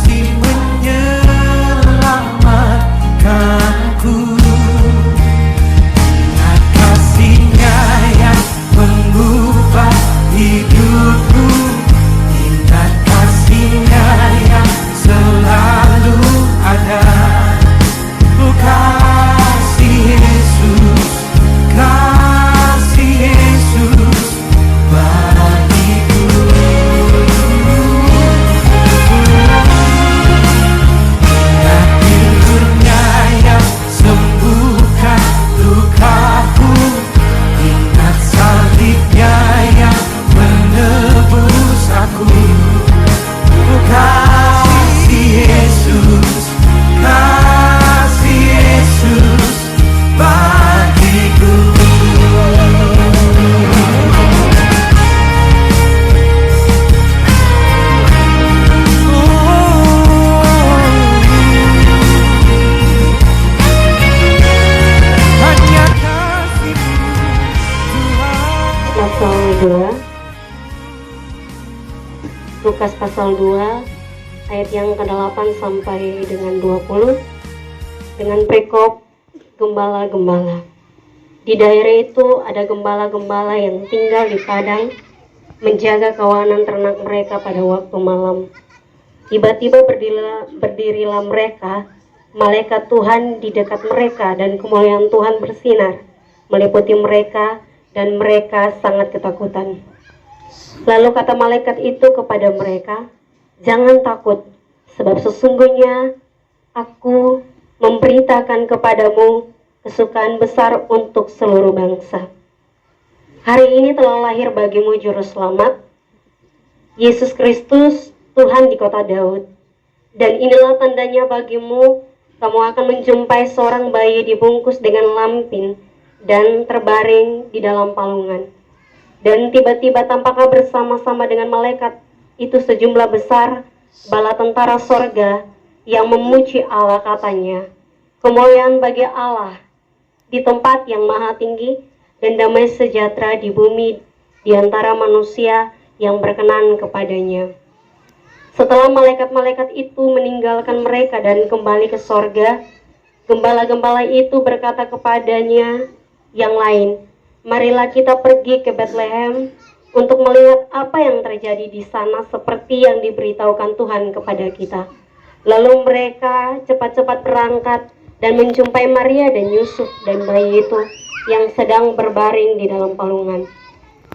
kasih menyelamatkanku. Ingat kasih-Nya yang mengubah hidupku. Ingat kasih-Nya yang selalu ada. Oh, kasih Yesus, kasih Yesus bagiku. Ingat tidurnya yang sembuhkan lukaku. Ingat salibnya yang menebus aku. Oh, kasih Yesus, kasih Yesus bagiku. Hanya kasih-Mu Tuhan. Pasal 2, Lukas pasal 2 ayat yang ke-8 sampai dengan 20 dengan perikop gembala-gembala. Di daerah itu ada gembala-gembala yang tinggal di padang menjaga kawanan ternak mereka pada waktu malam. Tiba-tiba berdirilah mereka, malaikat Tuhan di dekat mereka, dan kemuliaan Tuhan bersinar meliputi mereka, dan mereka sangat ketakutan. Lalu kata malaikat itu kepada mereka, "Jangan takut, sebab sesungguhnya aku memberitakan kepadamu kesukaan besar untuk seluruh bangsa. Hari ini telah lahir bagimu juru selamat, Yesus Kristus, Tuhan di kota Daud. Dan inilah tandanya bagimu, kamu akan menjumpai seorang bayi dibungkus dengan lampin dan terbaring di dalam palungan." Dan tiba-tiba tampaklah bersama-sama dengan malaikat itu sejumlah besar bala tentara sorga yang memuji Allah, katanya, "Kemuliaan bagi Allah di tempat yang maha tinggi, dan damai sejahtera di bumi di antara manusia yang berkenan kepadanya." Setelah malaikat-malaikat itu meninggalkan mereka dan kembali ke sorga, gembala-gembala itu berkata kepadanya yang lain, "Marilah kita pergi ke Betlehem untuk melihat apa yang terjadi di sana seperti yang diberitahukan Tuhan kepada kita." Lalu mereka cepat-cepat berangkat dan menjumpai Maria dan Yusuf dan bayi itu yang sedang berbaring di dalam palungan.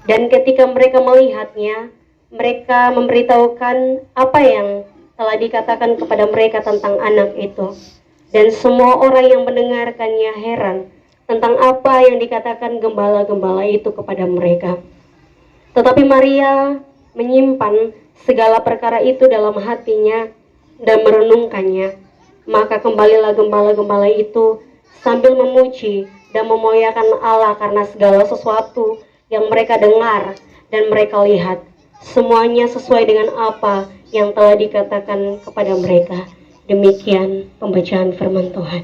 Dan ketika mereka melihatnya, mereka memberitahukan apa yang telah dikatakan kepada mereka tentang anak itu. Dan semua orang yang mendengarkannya heran tentang apa yang dikatakan gembala-gembala itu kepada mereka. Tetapi Maria menyimpan segala perkara itu dalam hatinya dan merenungkannya. Maka kembalilah gembala-gembala itu sambil memuji dan memuliakan Allah karena segala sesuatu yang mereka dengar dan mereka lihat. Semuanya sesuai dengan apa yang telah dikatakan kepada mereka. Demikian pembacaan firman Tuhan.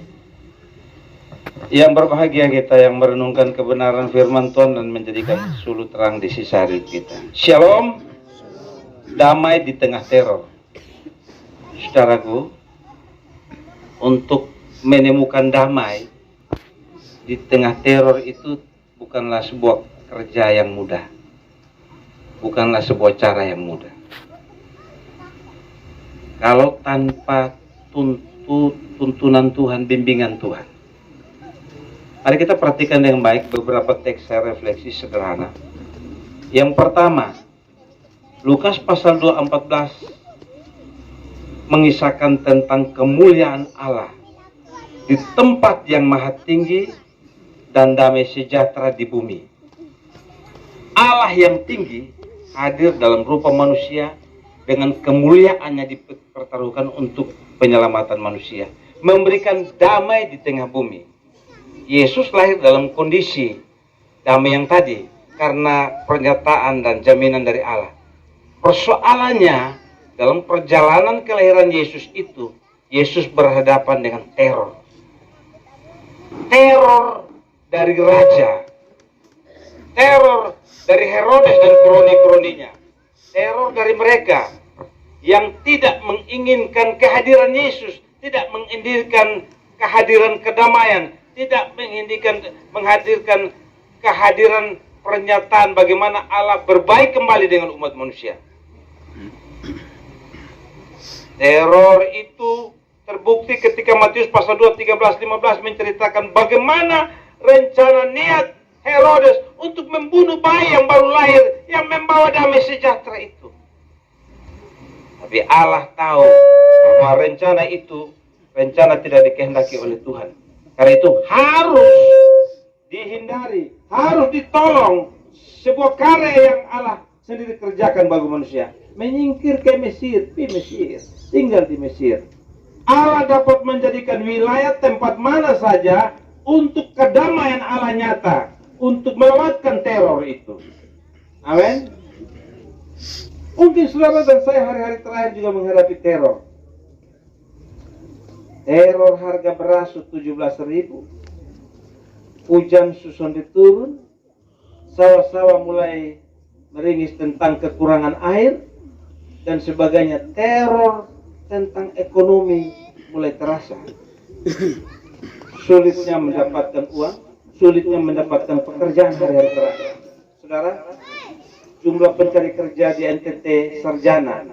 Yang berbahagia kita yang merenungkan kebenaran firman Tuhan dan menjadikan suluh terang di sisa hidup kita. Shalom, damai di tengah teror. Saudaraku, untuk menemukan damai di tengah teror itu bukanlah sebuah kerja yang mudah. Bukanlah sebuah cara yang mudah. Kalau tanpa tuntunan Tuhan, bimbingan Tuhan. Mari kita perhatikan dengan baik beberapa teks saya refleksi sederhana. Yang pertama, Lukas pasal 2:14 mengisahkan tentang kemuliaan Allah di tempat yang maha tinggi dan damai sejahtera di bumi. Allah yang tinggi hadir dalam rupa manusia dengan kemuliaannya dipertaruhkan untuk penyelamatan manusia, memberikan damai di tengah bumi. Yesus lahir dalam kondisi damai yang tadi karena pernyataan dan jaminan dari Allah. Persoalannya dalam perjalanan kelahiran Yesus itu, Yesus berhadapan dengan teror. Teror dari raja, teror dari Herodes dan kroni-kroninya, teror dari mereka yang tidak menginginkan kehadiran Yesus, tidak menginginkan kehadiran kedamaian, tidak menghadirkan kehadiran pernyataan bagaimana Allah berbaik kembali dengan umat manusia. Teror itu terbukti ketika Matius pasal 2, 13, 15 menceritakan bagaimana rencana niat Herodes untuk membunuh bayi yang baru lahir yang membawa damai sejahtera itu. Tapi Allah tahu bahwa rencana itu tidak dikehendaki oleh Tuhan. Karena itu harus dihindari, harus ditolong. Sebuah karya yang Allah sendiri kerjakan bagi manusia. Menyingkir ke Mesir, tinggal di Mesir. Allah dapat menjadikan wilayah tempat mana saja untuk kedamaian Allah nyata, untuk melewatkan teror itu. Amin. Mungkin saudara dan saya hari-hari terakhir juga menghadapi teror. Teror harga beras 17.000, hujan susun diturun, sawah-sawah mulai meringis tentang kekurangan air, dan sebagainya. Teror tentang ekonomi mulai terasa. Sulitnya mendapatkan uang, sulitnya mendapatkan pekerjaan hari-hari terakhir. Saudara, jumlah pencari kerja di NTT sarjana,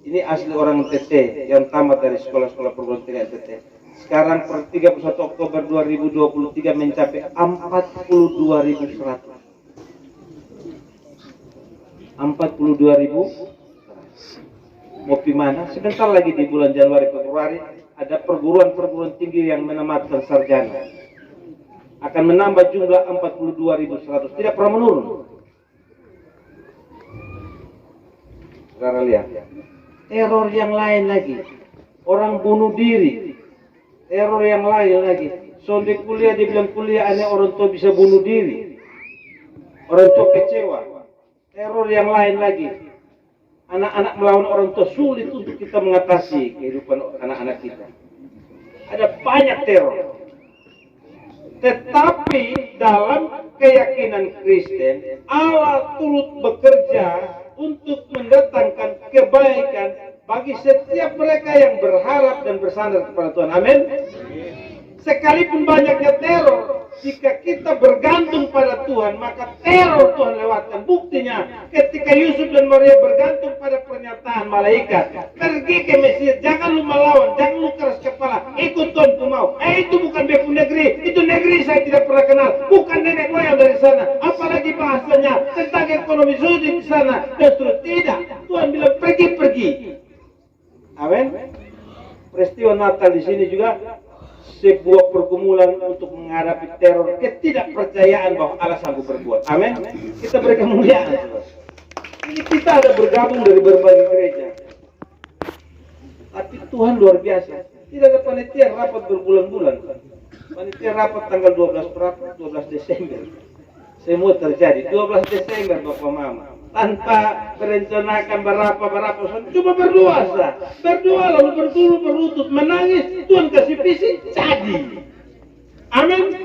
ini asli orang NTT yang tamat dari sekolah-sekolah perguruan tinggi NTT. Sekarang per 31 Oktober 2023 mencapai 42.100. 42.000. Mau gimana? Sebentar lagi di bulan Januari Februari ada perguruan tinggi yang menamatkan sarjana. Akan menambah jumlah 42.100. Tidak pernah menurun. Saudara lihat. Teror yang lain lagi. Orang bunuh diri. Teror yang lain lagi. Sonde kuliah dibilang kuliah, aneh orang tua bisa bunuh diri. Orang tua kecewa. Teror yang lain lagi. Anak-anak melawan orang tua, sulit untuk kita mengatasi kehidupan anak-anak kita. Ada banyak teror. Tetapi dalam keyakinan Kristen, Allah turut bekerja untuk mendatangkan kebaikan bagi setiap mereka yang berharap dan bersandar kepada Tuhan. Amin. Sekalipun banyaknya teror, jika kita bergantung pada Tuhan, maka teror Tuhan lewatkan. Buktinya, ketika Yusuf dan Maria bergantung pada pernyataan malaikat, pergi ke Mesir, jangan lu melawan, jangan lu keras kepala, ikut Tuhan ku mau. Itu bukan bepu negeri, itu negeri saya tidak pernah kenal, bukan nenek moyang dari sana, apalagi bahasanya tentang ekonomi sulit di sana. Justru tidak, Tuhan bilang pergi. Amin. Peristiwa Natal di sini juga sebuah pergumulan untuk menghadapi teror ketidakpercayaan bahwa Allah sanggup berbuat. Amin. Kita berikan kemuliaan. Ini kita ada bergabung dari berbagai gereja, tapi Tuhan luar biasa. Tidak ada panitia rapat berbulan-bulan. Panitia rapat tanggal 12 berapa? 12 Desember. Semua terjadi 12 Desember Bapak Mama. Tanpa merencanakan berapa, cuma berdoa lalu berguru berlutut menangis, Tuhan kasih visi, jadi. Amin.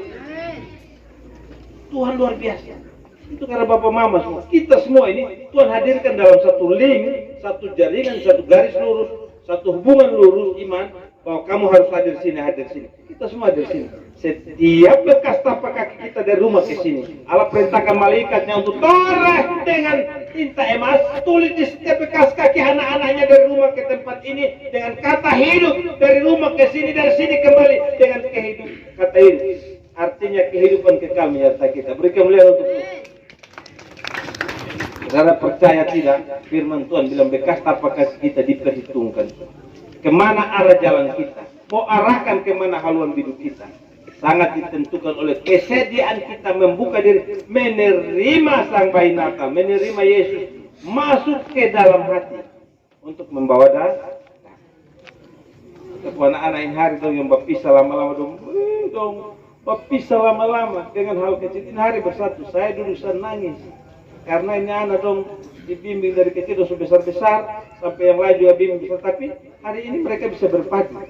Tuhan luar biasa. Itu karena Bapak Mama semua, kita semua ini Tuhan hadirkan dalam satu link, satu jaringan, satu garis lurus, satu hubungan lurus iman, bahwa kamu harus hadir sini. Kita semua hadir sini. Setiap bekas tapak kaki kita dari rumah ke sini, Allah perintahkan malaikatnya untuk toreh dengan tinta emas, tulis di setiap bekas kaki anak-anaknya dari rumah ke tempat ini dengan kata hidup, dari rumah ke sini, dari sini kembali dengan kehidupan, kata hidup. Artinya kehidupan kekal menyertai kita. Beri kemuliaan untuk Tuhan. Saudara percaya tidak? Firman Tuhan bilang bekas tapak kaki kita diperhitungkan. Kemana arah jalan kita? Mau arahkan kemana haluan hidup kita? Sangat ditentukan oleh kesediaan kita membuka diri, menerima Sang Bayi Natal, menerima Yesus masuk ke dalam hati untuk membawa darah. Anak-anak yang hari dong yang berpisah lama-lama dong berpisah lama-lama dengan hal kecil. Ini hari bersatu, saya dulu nangis karena ini anak dong dibimbing dari kecil dong besar-besar sampai yang lain juga bimbing besar, tapi hari ini mereka bisa berpadu.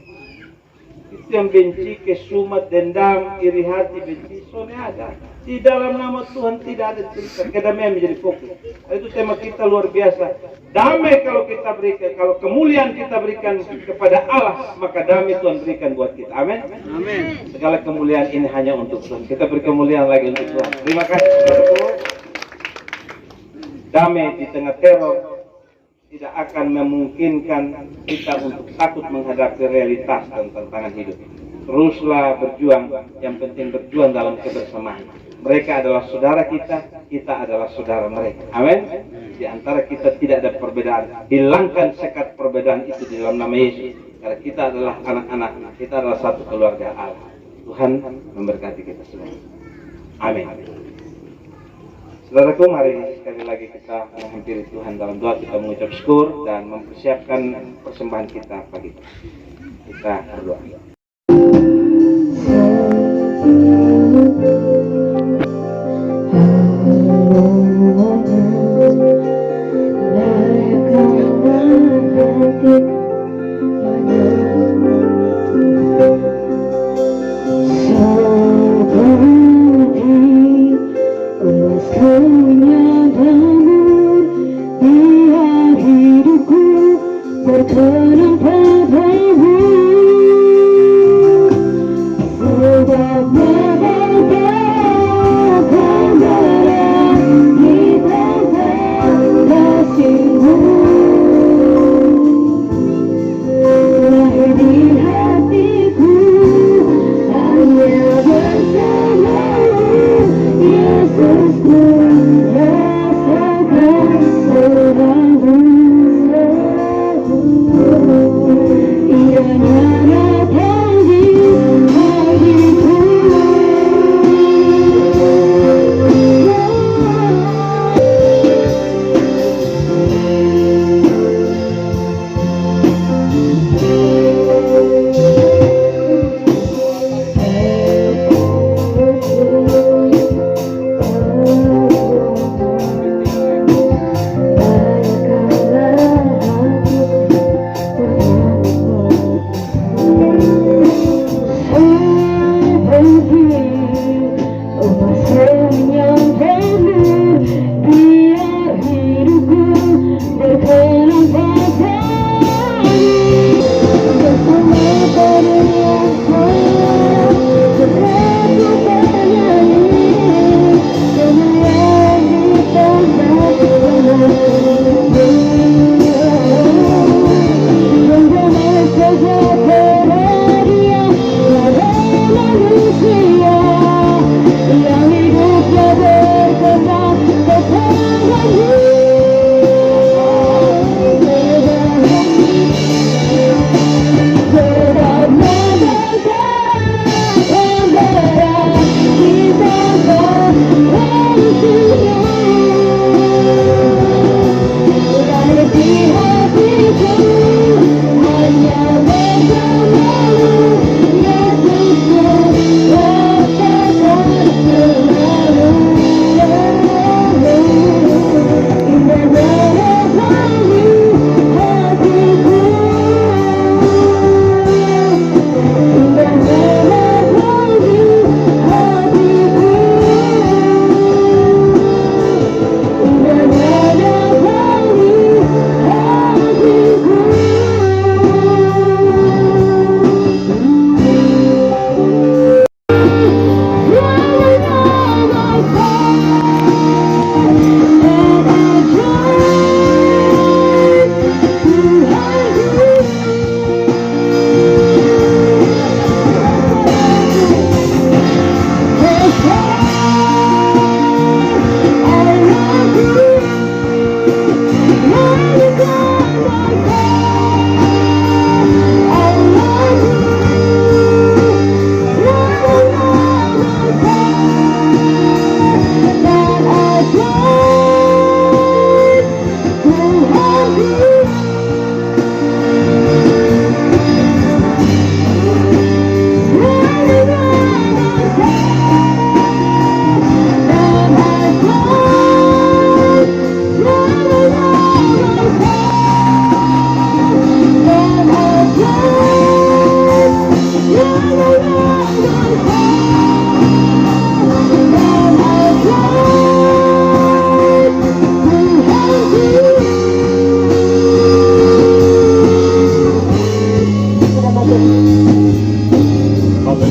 Itu yang benci, kesumat, dendam, iri hati, benci, soalnya ada. Di dalam nama Tuhan tidak ada cerita kedamaian menjadi fokus. Itu tema kita luar biasa. Damai kalau kita berikan, kalau kemuliaan kita berikan kepada Allah, maka damai Tuhan berikan buat kita. Amin. Amin. Segala kemuliaan ini hanya untuk Tuhan. Kita beri kemuliaan lagi untuk Tuhan. Terima kasih. Damai di tengah teror tidak akan memungkinkan kita untuk takut menghadapi realitas dan tantangan hidup. Teruslah berjuang, yang penting berjuang dalam kebersamaan. Mereka adalah saudara kita, kita adalah saudara mereka. Amin. Di antara kita tidak ada perbedaan. Hilangkan sekat perbedaan itu di dalam nama Yesus. Karena kita adalah anak-anak, kita adalah satu keluarga Allah. Tuhan memberkati kita semua. Amin. Saudaraku, mari sekali lagi kita menghampiri Tuhan dalam doa, kita mengucap syukur dan mempersiapkan persembahan kita pagi ini. Kita berdoa.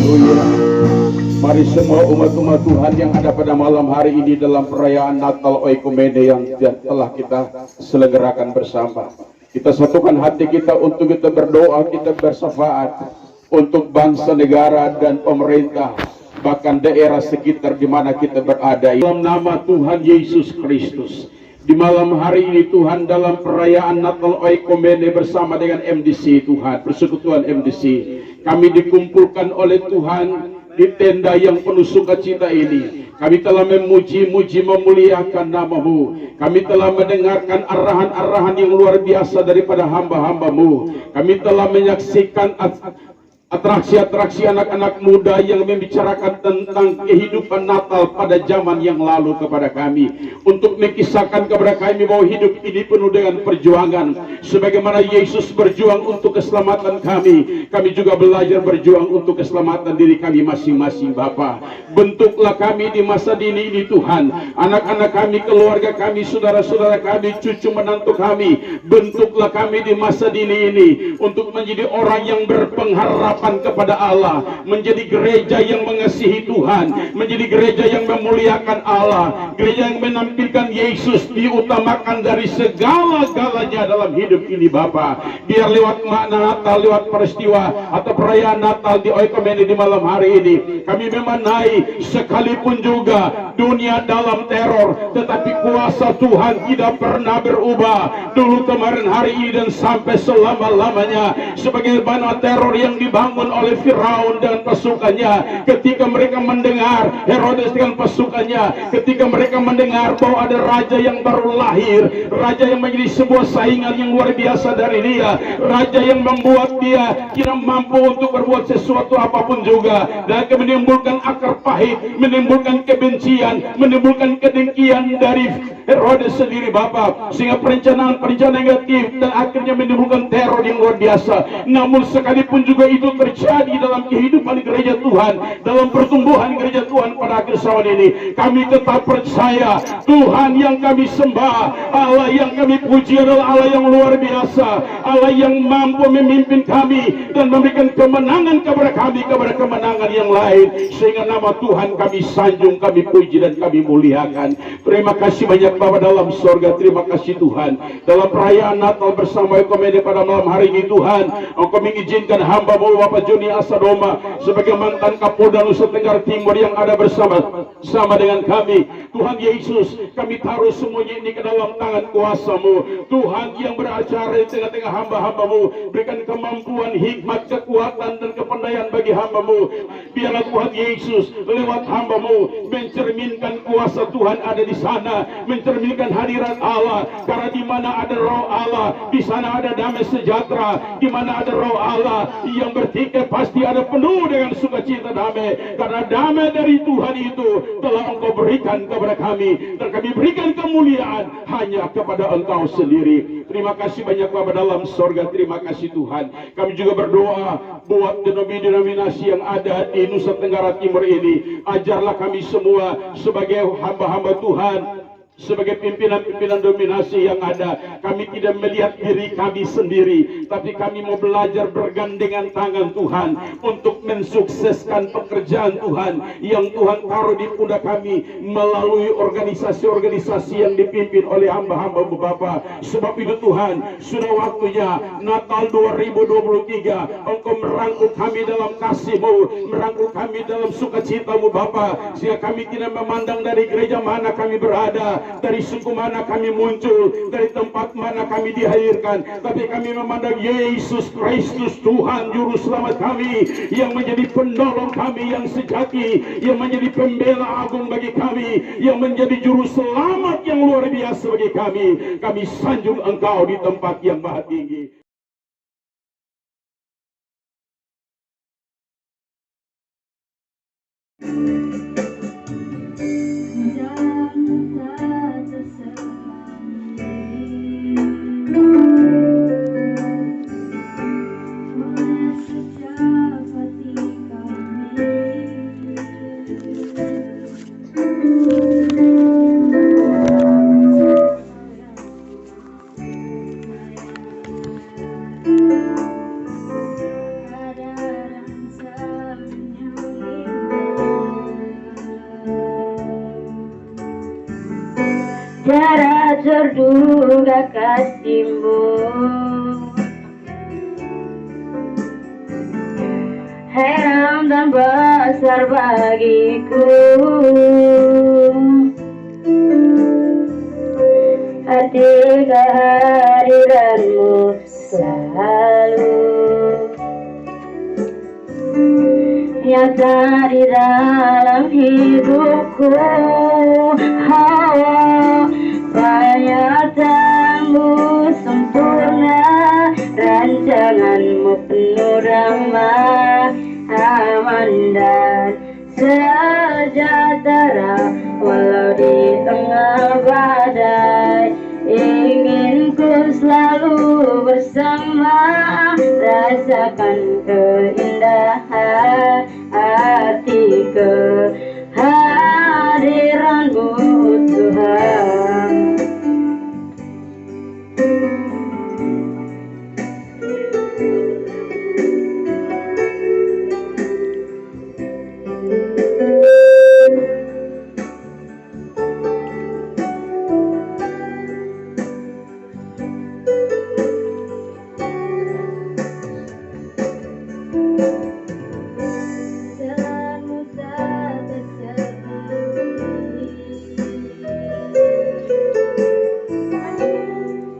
Haleluya. Mari semua umat-umat Tuhan yang ada pada malam hari ini dalam perayaan Natal Oikumene yang telah kita selenggarakan bersama. Kita satukan hati kita untuk kita berdoa, kita bersyafaat untuk bangsa, negara, dan pemerintah, bahkan daerah sekitar di mana kita berada. Dalam nama Tuhan Yesus Kristus, di malam hari ini Tuhan, dalam perayaan Natal Oikumene bersama dengan MDC Tuhan, Persekutuan MDC, kami dikumpulkan oleh Tuhan di tenda yang penuh sukacita ini. Kami telah memuji-muji, memuliakan nama-Mu. Kami telah mendengarkan arahan-arahan yang luar biasa daripada hamba-hamba-Mu. Kami telah menyaksikan atraksi-atraksi anak-anak muda yang membicarakan tentang kehidupan Natal pada zaman yang lalu kepada kami, untuk mengisahkan kepada kami bahwa hidup ini penuh dengan perjuangan. Sebagaimana Yesus berjuang untuk keselamatan kami, kami juga belajar berjuang untuk keselamatan diri kami masing-masing. Bapa, bentuklah kami di masa dini ini Tuhan, anak-anak kami, keluarga kami, saudara-saudara kami, cucu menantu kami. Bentuklah kami di masa dini ini untuk menjadi orang yang berpengharap kepada Allah, menjadi gereja yang mengasihi Tuhan, menjadi gereja yang memuliakan Allah, gereja yang menampilkan Yesus diutamakan dari segala-galanya dalam hidup ini. Bapa, biar lewat makna Natal, lewat peristiwa atau perayaan Natal di Oikumene di malam hari ini, kami memanai sekalipun juga dunia dalam teror, tetapi kuasa Tuhan tidak pernah berubah, dulu, kemarin, hari ini, dan sampai selama-lamanya. Sebagaimana teror yang dibangun oleh Firaun dan pasukannya ketika mereka mendengar, Herodes dengan pasukannya, ketika mereka mendengar bahwa ada raja yang baru lahir, raja yang menjadi sebuah saingan yang luar biasa dari dia, raja yang membuat dia tidak mampu untuk berbuat sesuatu apapun juga, dan akan menimbulkan akar pahit, menimbulkan kebencian, menimbulkan kedengkian dari Herodes sendiri. Bapa, sehingga perencanaan-perencanaan negatif dan akhirnya menimbulkan teror yang luar biasa. Namun sekalipun juga itu terjadi dalam kehidupan gereja Tuhan, dalam pertumbuhan gereja Tuhan pada akhir zaman ini, kami tetap percaya Tuhan yang kami sembah, Allah yang kami puji adalah Allah yang luar biasa, Allah yang mampu memimpin kami dan memberikan kemenangan kepada kami, kepada kemenangan yang lain, sehingga nama Tuhan kami sanjung, kami puji, dan kami muliakan. Terima kasih banyak Bapa dalam sorga. Terima kasih Tuhan, dalam perayaan Natal bersama Oikumene pada malam hari ini Tuhan, Engkau mengizinkan hamba-Mu Bapak Joni Asadoma sebagai mantan Kapolda Nusa Tenggara Timur yang ada bersama dengan kami. Tuhan Yesus, kami taruh semuanya ini ke dalam tangan kuasa-Mu Tuhan, yang beracara di tengah-tengah hamba-hamba-Mu. Berikan kemampuan, hikmat, kekuatan, dan kepandaian bagi hamba-Mu. Biarlah Tuhan Yesus lewat hamba-Mu mencerminkan kuasa Tuhan ada di sana, mencerminkan hadirat Allah, karena di mana ada roh Allah, di sana ada damai sejahtera. Di mana ada roh Allah yang bertikai, pasti ada penuh dengan sukacita damai, karena damai dari Tuhan itu telah Engkau berikan kepada kami, dan kami berikan kemuliaan hanya kepada Engkau sendiri. Terima kasih banyak Bapa dalam sorga. Terima kasih Tuhan. Kami juga berdoa buat denominasi yang ada di Nusa Tenggara Timur ini. Ajarlah kami semua sebagai hamba-hamba Tuhan, sebagai pimpinan-pimpinan dominasi yang ada, kami tidak melihat diri kami sendiri, tapi kami mau belajar bergandengan tangan Tuhan untuk mensukseskan pekerjaan Tuhan yang Tuhan taruh di pundak kami melalui organisasi-organisasi yang dipimpin oleh hamba-hamba Bapa. Sebab itu Tuhan, sudah waktunya Natal 2023 Engkau merangkul kami dalam kasih-Mu, merangkul kami dalam sukacita-Mu Bapa, sehingga kami tidak memandang dari gereja mana kami berada, dari suku mana kami muncul, dari tempat mana kami dilahirkan, tapi kami memandang Yesus Kristus Tuhan Juru Selamat kami, yang menjadi penolong kami yang sejati, yang menjadi pembela agung bagi kami, yang menjadi Juru Selamat yang luar biasa bagi kami. Kami sanjung Engkau di tempat yang maha tinggi. Ada dan senyum terduga kasihmu, heran dan besar bagiku. Hati kehadiranmu selalu nyata di dalam hidupku. Penyataanmu sempurna, rancanganmu penuh ramah, aman dan sejahtera walau di tengah badai. Ingin ku selalu bersama, rasakan keindahan arti kehadiranmu Tuhan. Jalanmu tak tercermin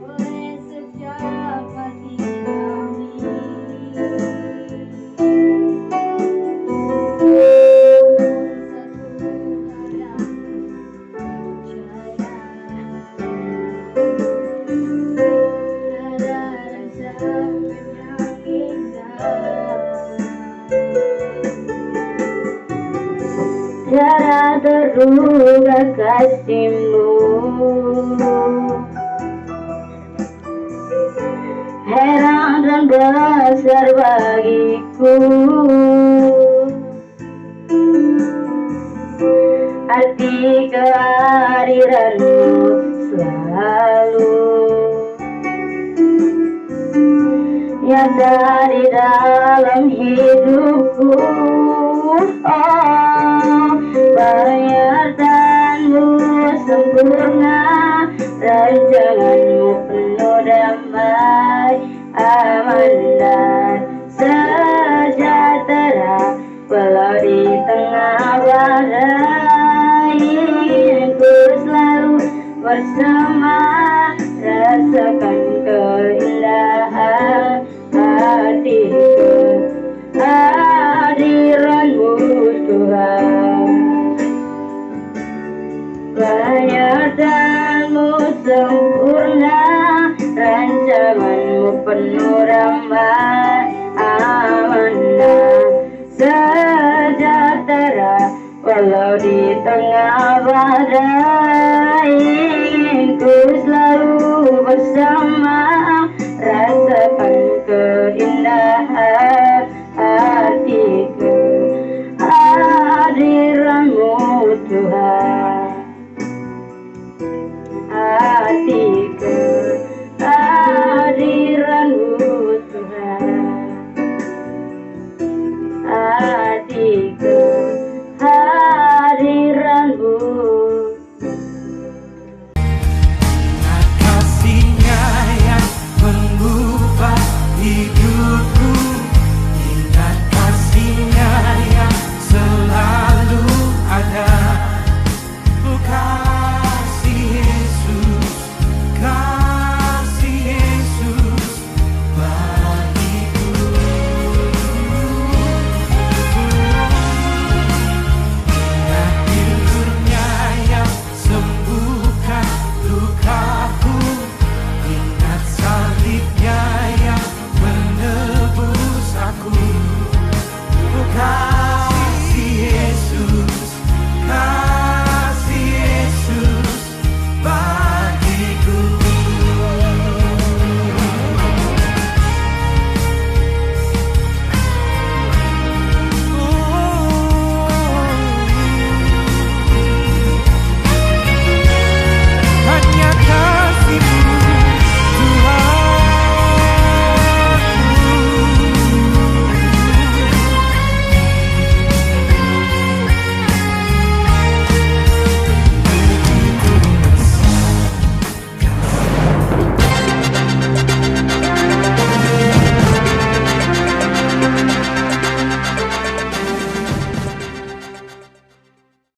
oleh setiap hati kami. Tiada terduga kasihmu, heran dan besar bagiku. Arti kehadiranmu selalu nyata di dalam hidupku. Penyertaanmu sempurna, rancanganmu penuh damai, aman dan sejahtera walau di tengah badai. Ingin ku selalu bersama, rasakan keindahan hati kehadiranmu Tuhan. Penyertaanmu sempurna, rancanganmu penuh ramah, aman dan sejahtera walau di tengah badai.